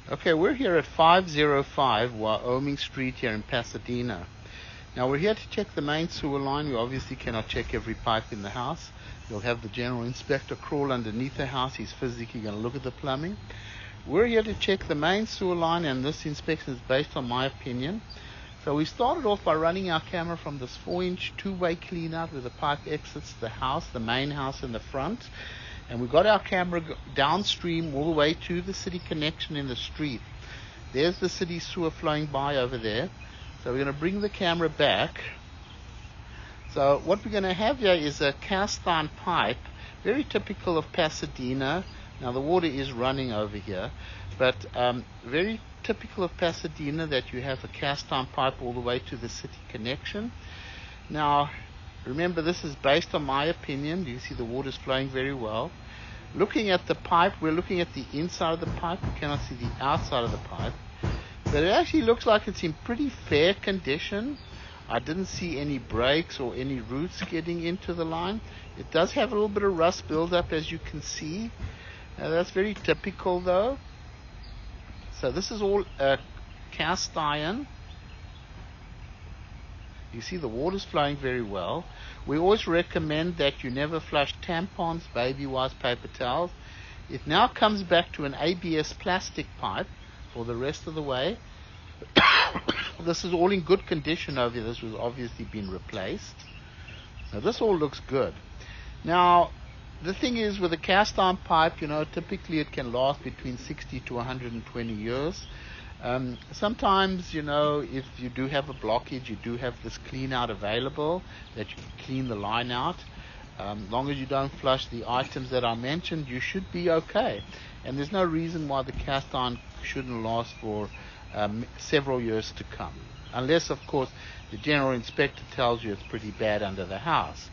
Okay, we're here at 505 Wyoming Street here in Pasadena. Now we're here to check the main sewer line. We obviously cannot check every pipe in the house. You'll have the general inspector crawl underneath the house. He's physically going to look at the plumbing. We're here to check the main sewer line, and this inspection is based on my opinion. So we started off by running our camera from this 4-inch two-way clean out where the pipe exits the house, the main house in the front. And we got our camera downstream all the way to the city connection in the street. There's the city sewer flowing by over there. So we're going to bring the camera back. So what we're going to have here is a cast iron pipe, very typical of Pasadena. Now the water is running over here, but very typical of Pasadena that you have a cast iron pipe all the way to the city connection. Now remember, this is based on my opinion. You see the water's flowing very well. Looking at the pipe, we're looking at the inside of the pipe. We cannot see the outside of the pipe. But it actually looks like it's in pretty fair condition. I didn't see any breaks or any roots getting into the line. It does have a little bit of rust buildup, as you can see. Now, that's very typical though. So this is all cast iron. You see the water's flowing very well. We always recommend that you never flush tampons, baby wipes, paper towels. It now comes back to an ABS plastic pipe for the rest of the way. This is all in good condition over here. This was obviously been replaced. Now this all looks good. Now the thing is, with a cast iron pipe, typically it can last between 60 to 120 years. Sometimes, if you do have a blockage, you do have this clean out available that you can clean the line out. As long as you don't flush the items that I mentioned, you should be okay. And there's no reason why the cast iron shouldn't last for several years to come. Unless, of course, the general inspector tells you it's pretty bad under the house.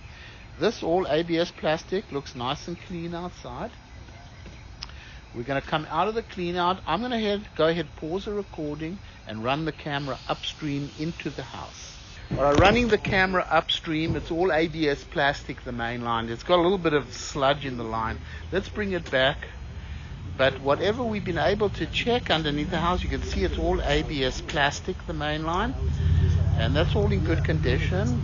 This all ABS plastic looks nice and clean outside. We're going to come out of the clean out. I'm going to go ahead, pause the recording, and run the camera upstream into the house. All right, running the camera upstream. It's all ABS plastic, the main line. It's got a little bit of sludge in the line. Let's bring it back. But whatever we've been able to check underneath the house, you can see it's all ABS plastic, the main line. And that's all in good condition.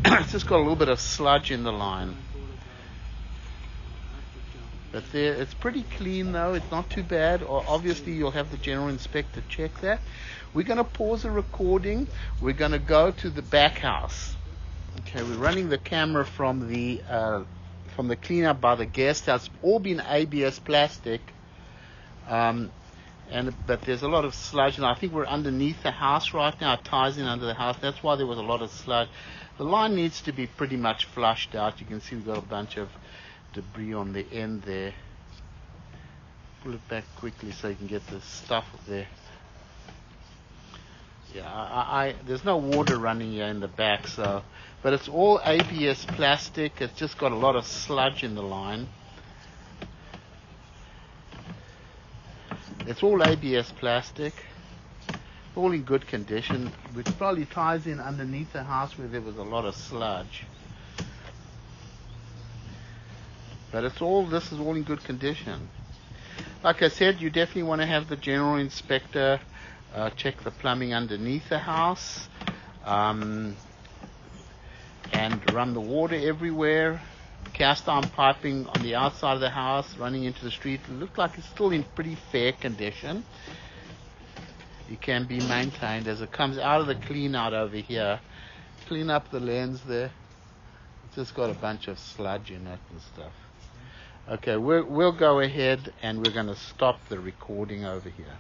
It's just got a little bit of sludge in the line. But there, it's pretty clean though. It's not too bad. Or obviously you'll have the general inspector check that. We're going to pause the recording. We're going to go to the back house. Okay, we're running the camera from the cleanup by the guest house. It's all been ABS plastic, but there's a lot of sludge, and I think we're underneath the house right now. It ties in under the house. That's why there was a lot of sludge. The line needs to be pretty much flushed out. You can see we've got a bunch of debris on the end there. Pull it back quickly so you can get the stuff there. Yeah, there's no water running here in the back, but it's all ABS plastic. It's just got a lot of sludge in the line. It's all ABS plastic, all in good condition, which probably ties in underneath the house where there was a lot of sludge. But this is all in good condition. Like I said, you definitely want to have the general inspector check the plumbing underneath the house, and run the water everywhere. Cast iron piping on the outside of the house, running into the street. It looks like it's still in pretty fair condition. It can be maintained as it comes out of the clean out over here. Clean up the lens there. It's just got a bunch of sludge in it and stuff. Okay, we'll go ahead and we're going to stop the recording over here.